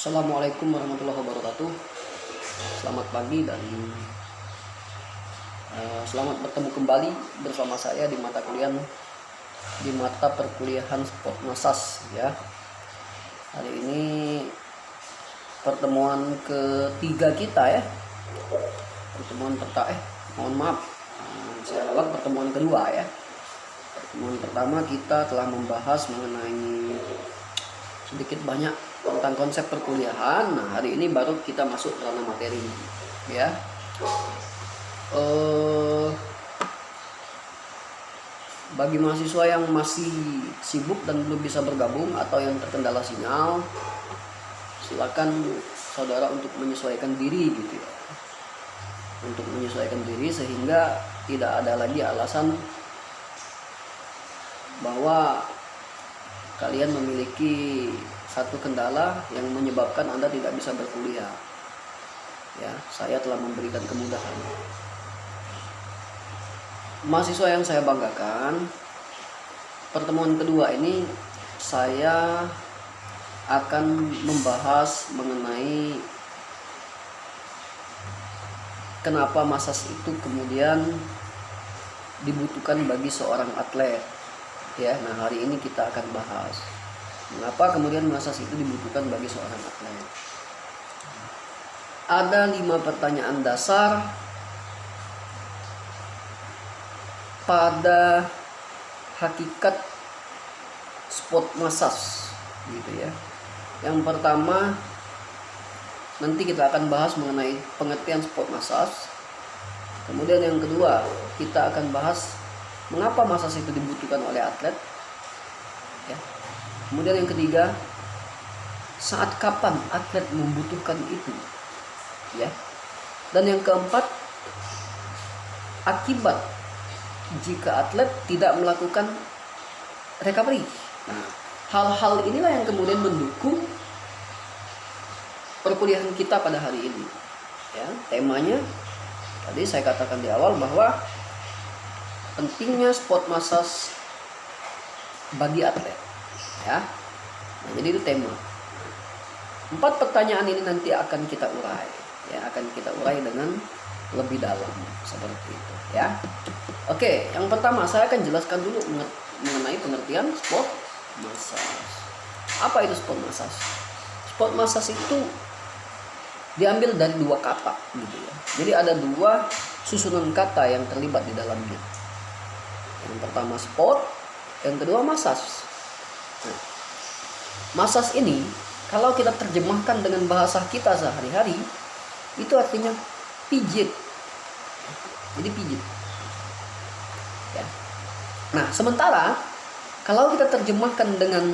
Assalamualaikum warahmatullahi wabarakatuh. Selamat pagi dan selamat bertemu kembali bersama saya di mata perkuliahan sport massage ya. Hari ini pertemuan ketiga kita ya. Saya ulang pertemuan kedua ya. Pertemuan pertama kita telah membahas mengenai sedikit banyak tentang konsep perkuliahan. Nah, hari ini baru kita masuk ke ranah materi ya. Bagi mahasiswa yang masih sibuk dan belum bisa bergabung atau yang terkendala sinyal, silakan saudara untuk menyesuaikan diri gitu ya. Untuk menyesuaikan diri sehingga tidak ada lagi alasan bahwa kalian memiliki satu kendala yang menyebabkan Anda tidak bisa berkuliah. Ya, saya telah memberikan kemudahan. Mahasiswa yang saya banggakan, pertemuan kedua ini saya akan membahas mengenai kenapa massage itu kemudian dibutuhkan bagi seorang atlet. Ya, nah hari ini kita akan bahas mengapa kemudian massage itu dibutuhkan bagi seorang atlet. Ada 5 pertanyaan dasar pada hakikat sport massage gitu ya. Yang pertama, nanti kita akan bahas mengenai pengertian sport massage. Kemudian yang kedua, kita akan bahas mengapa massage itu dibutuhkan oleh atlet ya. Kemudian yang ketiga, saat kapan atlet membutuhkan itu ya. Dan yang keempat, akibat jika atlet tidak melakukan recovery. Nah, hal-hal inilah yang kemudian mendukung perkuliahan kita pada hari ini ya. Temanya tadi saya katakan di awal bahwa pentingnya sport massage bagi atlet ya. Nah, jadi itu tema. 4 pertanyaan ini nanti akan kita urai ya, dengan lebih dalam seperti itu ya. Oke, yang pertama saya akan jelaskan dulu mengenai pengertian sport massage. Apa itu sport massage? Sport massage itu diambil dari 2 kata gitu ya. Jadi ada 2 susunan kata yang terlibat di dalamnya. Yang pertama sport, yang kedua massage. Nah, massage ini kalau kita terjemahkan dengan bahasa kita sehari-hari, itu artinya pijit. Jadi pijit. Ya. Nah, sementara kalau kita terjemahkan dengan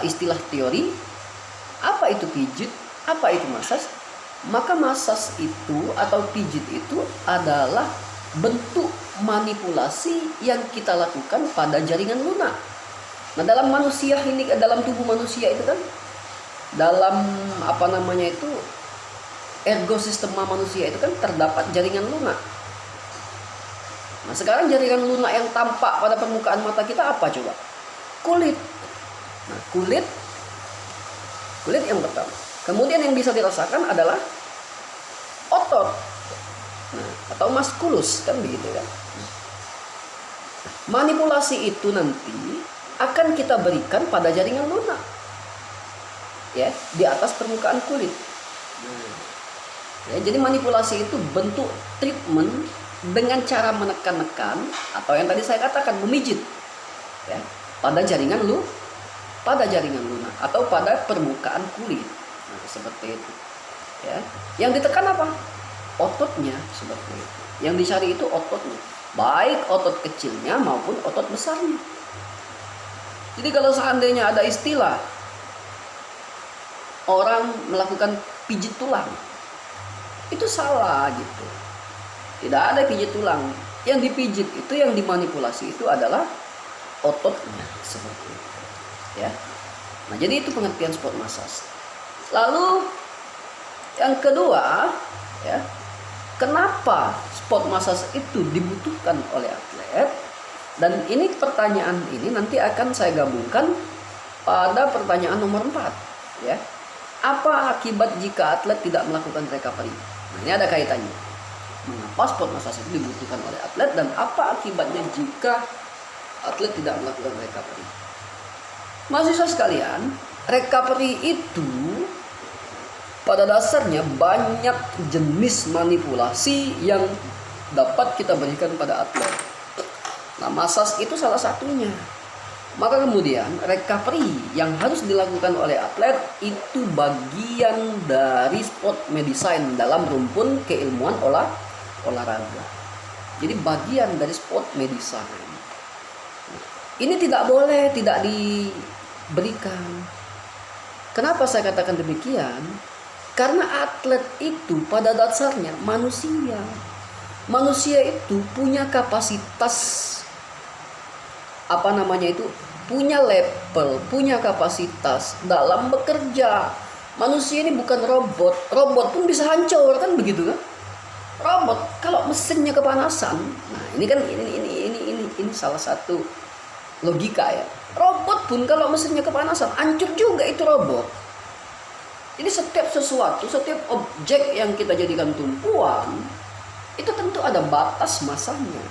istilah teori, apa itu pijit, apa itu massage? Maka massage itu atau pijit itu adalah bentuk manipulasi yang kita lakukan pada jaringan lunak. Nah, dalam manusia ini, dalam tubuh manusia itu kan, dalam ergosistema manusia itu kan terdapat jaringan lunak. Nah, sekarang jaringan lunak yang tampak pada permukaan mata kita apa coba? Kulit. Nah, kulit yang pertama. Kemudian yang bisa dirasakan adalah otot. Nah, atau muskulus kan begitu kan. Manipulasi itu nanti akan kita berikan pada jaringan lunak ya, di atas permukaan kulit. Ya, jadi manipulasi itu bentuk treatment dengan cara menekan-nekan atau yang tadi saya katakan memijit ya, pada jaringan lunak atau pada permukaan kulit. Nah, seperti itu ya. Yang ditekan apa? Ototnya, seperti itu. Yang dicari itu ototnya, baik otot kecilnya maupun otot besarnya. Jadi kalau seandainya ada istilah orang melakukan pijit tulang, itu salah gitu. Tidak ada pijit tulang. Yang dipijit itu, yang dimanipulasi itu adalah ototnya, seperti itu ya. Nah, jadi itu pengertian sport massage. Lalu yang kedua ya, kenapa sport massage itu dibutuhkan oleh atlet? Dan ini pertanyaan ini nanti akan saya gabungkan pada pertanyaan nomor 4, ya. Apa akibat jika atlet tidak melakukan recovery? Nah, ini ada kaitannya. Mengapa sport massage itu dibutuhkan oleh atlet dan apa akibatnya jika atlet tidak melakukan recovery? Mahasiswa sekalian, recovery itu pada dasarnya banyak jenis manipulasi yang dapat kita berikan pada atlet. Nah, massage itu salah satunya. Maka kemudian recovery yang harus dilakukan oleh atlet itu bagian dari sport medicine dalam rumpun keilmuan olahraga. Jadi bagian dari sport medicine. Ini tidak boleh tidak diberikan. Kenapa saya katakan demikian? Karena atlet itu pada dasarnya manusia. Manusia itu punya kapasitas punya level, punya kapasitas dalam bekerja. Manusia ini bukan robot. Robot pun bisa hancur, kan begitu kan? Robot kalau mesinnya kepanasan, nah ini kan ini salah satu logika ya. Robot pun kalau mesinnya kepanasan, hancur juga itu robot. Jadi setiap sesuatu, setiap objek yang kita jadikan tumpuan, itu tentu ada batas masanya.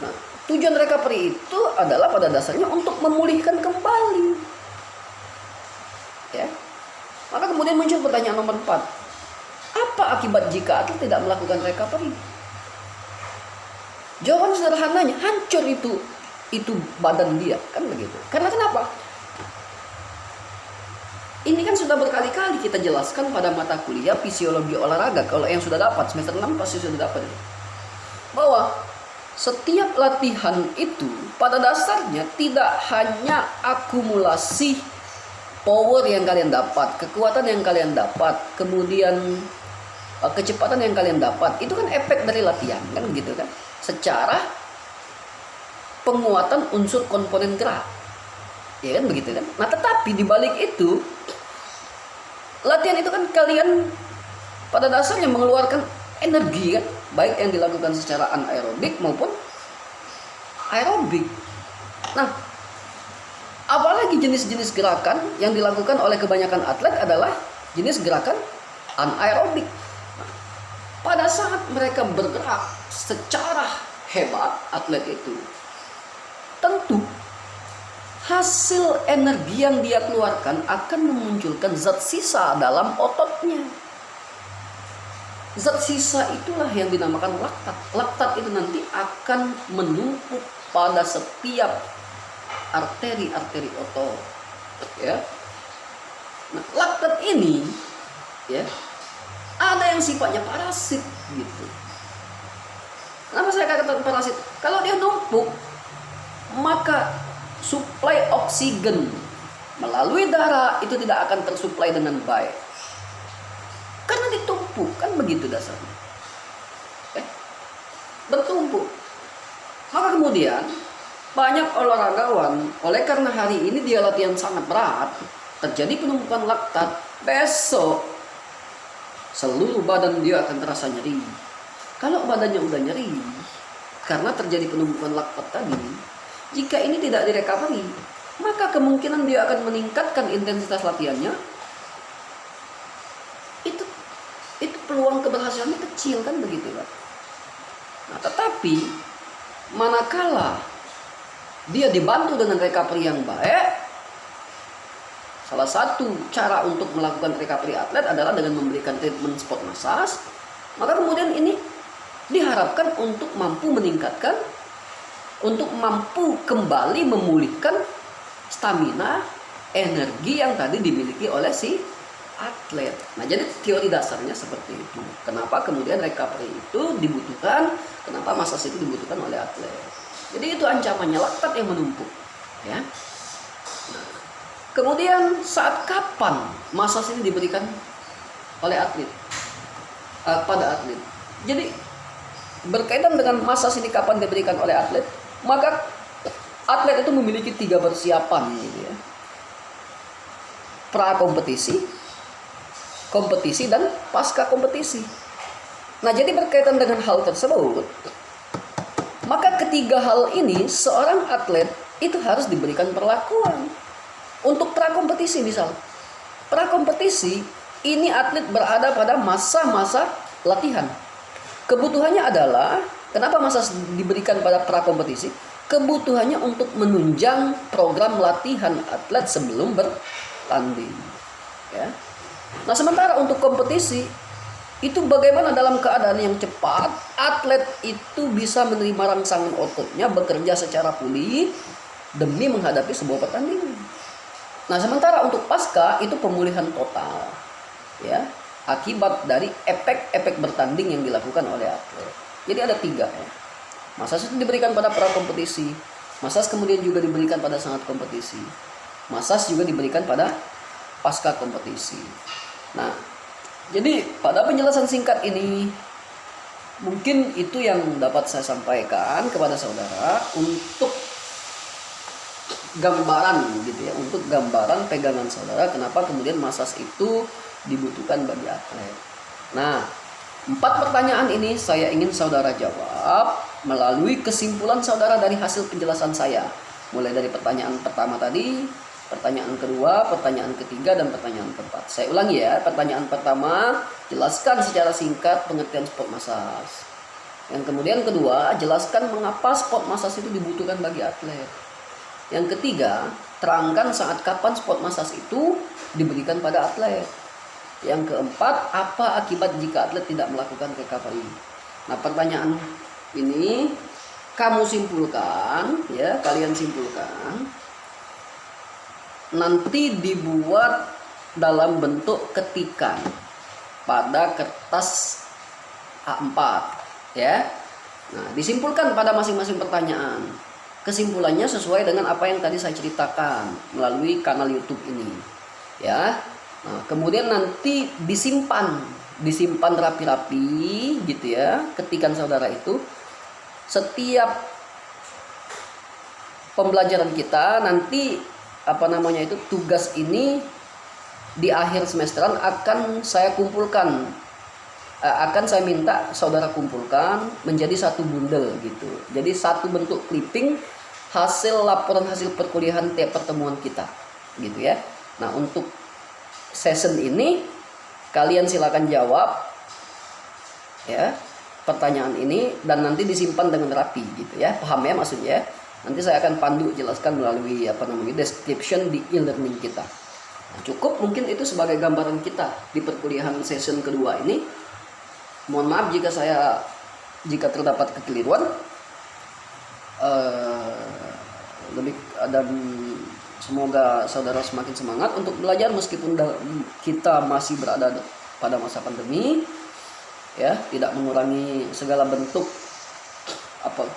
Nah, tujuan recovery itu adalah pada dasarnya untuk memulihkan kembali. Ya. Maka kemudian muncul pertanyaan nomor 4. Apa akibat jika atlet tidak melakukan recovery? Jawaban sederhananya, hancur itu badan dia, kan begitu. Karena kenapa? Ini kan sudah berkali-kali kita jelaskan pada mata kuliah fisiologi olahraga. Kalau yang sudah dapat semester 6 pasti sudah dapat. Bahwa setiap latihan itu pada dasarnya tidak hanya akumulasi power yang kalian dapat, kekuatan yang kalian dapat, kemudian kecepatan yang kalian dapat. Itu kan efek dari latihan, kan gitu kan? Secara penguatan unsur komponen gerak. Ya kan begitu kan? Nah, tetapi di balik itu latihan itu kan kalian pada dasarnya mengeluarkan energi kan, baik yang dilakukan secara anaerobik maupun aerobik. Nah, apalagi jenis-jenis gerakan yang dilakukan oleh kebanyakan atlet adalah jenis gerakan anaerobik. Nah, pada saat mereka bergerak secara hebat, atlet itu tentu hasil energi yang dia keluarkan akan memunculkan zat sisa dalam ototnya. Zat sisa itulah yang dinamakan laktat. Laktat itu nanti akan menumpuk pada setiap arteri-arteri otot. Ya. Nah, laktat ini ya ada yang sifatnya parasit gitu. Kenapa saya katakan parasit? Kalau dia numpuk, maka suplai oksigen melalui darah itu tidak akan tersuplai dengan baik. Karena ditumpuk, kan begitu dasarnya. Bertumpuk. Maka kemudian banyak olahragawan, oleh karena hari ini dia latihan sangat berat, terjadi penumpukan laktat, besok seluruh badan dia akan terasa nyeri. Kalau badannya udah nyeri karena terjadi penumpukan laktat tadi, jika ini tidak direcovery, maka kemungkinan dia akan meningkatkan intensitas latihannya. Itu peluang keberhasilannya kecil, kan begitu kan. Nah, tetapi manakala dia dibantu dengan recovery yang baik, salah satu cara untuk melakukan recovery atlet adalah dengan memberikan treatment sport massage. Maka kemudian ini diharapkan untuk mampu meningkatkan, untuk mampu kembali memulihkan stamina, energi yang tadi dimiliki oleh si atlet. Nah, jadi teori dasarnya seperti itu. Kenapa kemudian recovery itu dibutuhkan? Kenapa massage itu dibutuhkan oleh atlet? Jadi itu ancamannya, laktat yang menumpuk. Ya. Nah, kemudian saat kapan massage ini diberikan oleh atlet? Pada atlet. Jadi berkaitan dengan massage ini kapan diberikan oleh atlet, maka atlet itu memiliki 3 persiapan gitu ya. Pra kompetisi, kompetisi, dan pasca kompetisi. Nah, jadi berkaitan dengan hal tersebut, maka ketiga hal ini seorang atlet itu harus diberikan perlakuan. Untuk prakompetisi misal, prakompetisi ini atlet berada pada masa-masa latihan. Kebutuhannya adalah, kenapa masa diberikan pada prakompetisi? Kebutuhannya untuk menunjang program latihan atlet sebelum bertanding. Ya. Nah, sementara untuk kompetisi itu bagaimana dalam keadaan yang cepat atlet itu bisa menerima rangsangan ototnya bekerja secara pulih demi menghadapi sebuah pertandingan. Nah, sementara untuk pasca itu pemulihan total, ya, akibat dari efek-efek bertanding yang dilakukan oleh atlet. Jadi ada 3 ya. Masas itu diberikan pada prakompetisi, masas kemudian juga diberikan pada saat kompetisi, masas juga diberikan pada pasca kompetisi. Nah, jadi pada penjelasan singkat ini mungkin itu yang dapat saya sampaikan kepada saudara untuk gambaran gitu ya, untuk gambaran pegangan saudara kenapa kemudian masas itu dibutuhkan bagi atlet. Nah, 4 pertanyaan ini saya ingin saudara jawab melalui kesimpulan saudara dari hasil penjelasan saya. Mulai dari pertanyaan pertama tadi, pertanyaan kedua, pertanyaan ketiga, dan pertanyaan keempat. Saya ulangi ya, pertanyaan pertama, jelaskan secara singkat pengertian sport massage. Yang kemudian kedua, jelaskan mengapa sport massage itu dibutuhkan bagi atlet. Yang ketiga, terangkan saat kapan sport massage itu diberikan pada atlet. Yang keempat, apa akibat jika atlet tidak melakukan recovery. Nah, pertanyaan ini kamu simpulkan ya, kalian simpulkan. Nanti dibuat dalam bentuk ketikan pada kertas A4 ya. Nah, disimpulkan pada masing-masing pertanyaan. Kesimpulannya sesuai dengan apa yang tadi saya ceritakan melalui kanal YouTube ini ya. Nah, kemudian nanti disimpan rapi-rapi gitu ya, ketikan saudara itu. Setiap pembelajaran kita nanti tugas ini di akhir semesteran akan saya kumpulkan, akan saya minta saudara kumpulkan menjadi satu bundel gitu. Jadi satu bentuk clipping hasil laporan hasil perkuliahan tiap pertemuan kita gitu ya. Nah, untuk session ini kalian silakan jawab ya pertanyaan ini dan nanti disimpan dengan rapi gitu ya. Paham ya maksudnya? Nanti saya akan pandu jelaskan melalui description di e-learning kita. Nah, cukup mungkin itu sebagai gambaran kita di perkuliahan session kedua ini. Mohon maaf jika terdapat kekeliruan. Dan semoga saudara semakin semangat untuk belajar meskipun kita masih berada pada masa pandemi ya, tidak mengurangi segala bentuk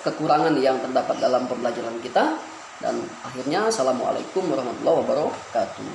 kekurangan yang terdapat dalam pembelajaran kita. Dan akhirnya assalamualaikum warahmatullahi wabarakatuh.